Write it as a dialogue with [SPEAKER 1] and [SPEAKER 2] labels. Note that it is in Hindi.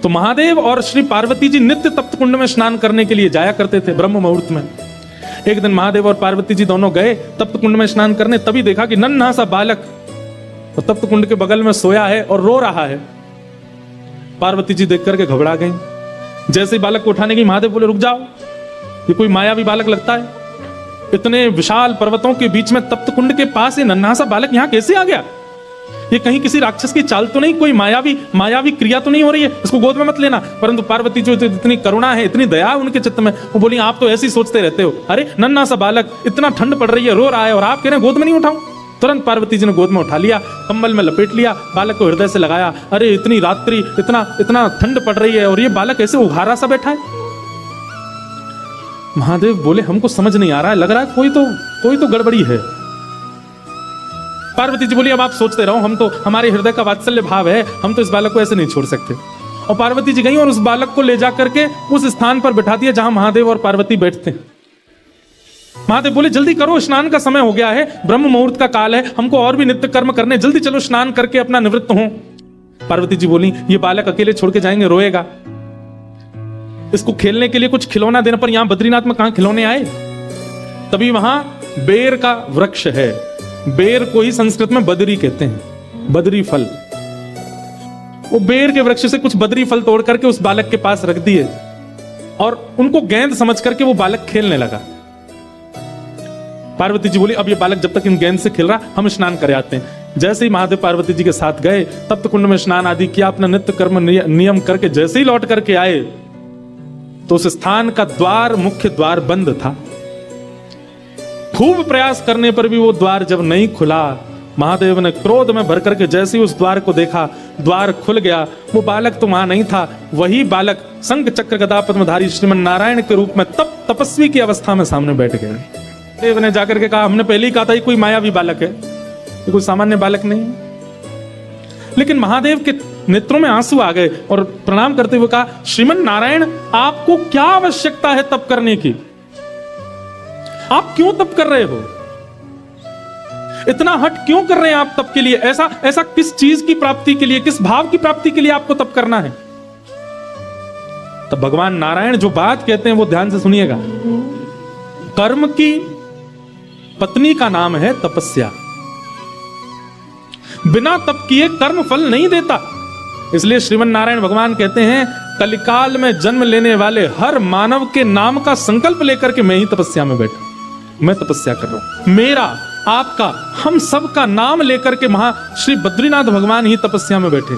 [SPEAKER 1] तो महादेव और श्री पार्वती जी नित्य तप्त कुंड में स्नान करने के लिए जाया करते थे ब्रह्म मुहूर्त में। एक दिन महादेव और पार्वती जी दोनों गए तप्त कुंड में स्नान करने, तभी देखा कि नन्हा सा बालक तो तप्त कुंड के बगल में सोया है और रो रहा है। पार्वती जी देख करके घबरा गई। जैसे ही बालक को उठाने की, महादेव बोले रुक जाओ, ये कोई मायावी बालक लगता है? इतने विशाल पर्वतों के बीच में तप्त कुंड के पास ये नन्हा सा बालक यहाँ कैसे आ गया? ये कहीं किसी राक्षस की चाल तो नहीं, कोई मायावी क्रिया तो नहीं हो रही है? इसको गोद में मत लेना। परंतु पार्वती जो इतनी करुणा है, इतनी दया है उनके चित्त में, वो बोली आप तो ऐसे ही सोचते रहते हो। अरे नन्हा सा बालक, इतना ठंड पड़ रही है, रो रहा है और आप कह रहे हैं गोद में नहीं उठाऊं? तुरंत पार्वती जी ने गोद में उठा लिया, कंबल में लपेट लिया, बालक को हृदय से लगाया। अरे इतनी रात्रि, इतना ठंड पड़ रही है और ये बालक ऐसे उघारा सा बैठा है। महादेव बोले हमको समझ नहीं आ रहा है, लग रहा है कोई तो गड़बड़ी है। पार्वती जी बोली अब आप सोचते रहो, हम तो, हमारे हृदय का वात्सल्य भाव है, हम तो इस बालक को ऐसे नहीं छोड़ सकते। और पार्वती जी गई और उस बालक को ले जा करके उस स्थान पर बिठा दिया जहां महादेव और पार्वती बैठते हैं। महादेव बोले जल्दी करो, स्नान का समय हो गया है, ब्रह्म मुहूर्त का काल है, हमको और भी नित्य कर्म करने, जल्दी चलो स्नान करके अपना निवृत्त हो। पार्वती जी बोली ये बालक अकेले छोड़ के जाएंगे, रोएगा, इसको खेलने के लिए कुछ खिलौना देने पर, यहां बद्रीनाथ में कहां खिलौने आए? तभी वहां बेर का वृक्ष है, बेर को ही संस्कृत में बदरी कहते हैं, बदरी फल। वो बेर के वृक्ष से कुछ बदरी फल तोड़ करके उस बालक के पास रख दिए और उनको गेंद समझ करके वो बालक खेलने लगा। पार्वती जी बोली अब ये बालक जब तक इन गेंद से खेल रहा, हम स्नान कर आते हैं। जैसे ही महादेव पार्वती जी के साथ गए, तप्त कुंड में स्नान आदि किया, अपना नित्य कर्म नियम करके जैसे ही लौट करके आए तो उस स्थान का द्वार, मुख्य द्वार बंद था। खूब प्रयास करने पर भी वो द्वार जब नहीं खुला, महादेव ने क्रोध में भर करके जैसे ही उस द्वार को देखा, द्वार खुल गया। वो बालक तो वहां नहीं था, वही बालक शंख चक्र गदा पद्मधारी श्रीमन नारायण के रूप में तपस्वी की अवस्था में सामने बैठ गए। देव ने जाकर के कहा हमने पहले ही कहा था ये कोई मायावी बालक है, ये कोई सामान्य बालक नहीं। लेकिन महादेव के नेत्रों में आंसू आ गए और प्रणाम करते हुए कहा श्रीमन नारायण आपको क्या आवश्यकता है तप करने की? आप क्यों तप कर रहे हो? इतना हट क्यों कर रहे हैं आप तप के लिए? ऐसा किस चीज की प्राप्ति के लिए, किस भाव की प्राप्ति के लिए आपको तप करना है? तब भगवान नारायण जो बात कहते हैं वो ध्यान से सुनिएगा। कर्म की पत्नी का नाम है तपस्या। बिना तप किए कर्म फल नहीं देता। इसलिए श्रीमन नारायण भगवान कहते हैं कलिकाल में जन्म लेने वाले हर मानव के नाम का संकल्प लेकर के मैं ही तपस्या में बैठा, मैं तपस्या कर रहा हूं। मेरा, आपका, हम सब का नाम लेकर के श्री बद्रीनाथ भगवान ही तपस्या में बैठे।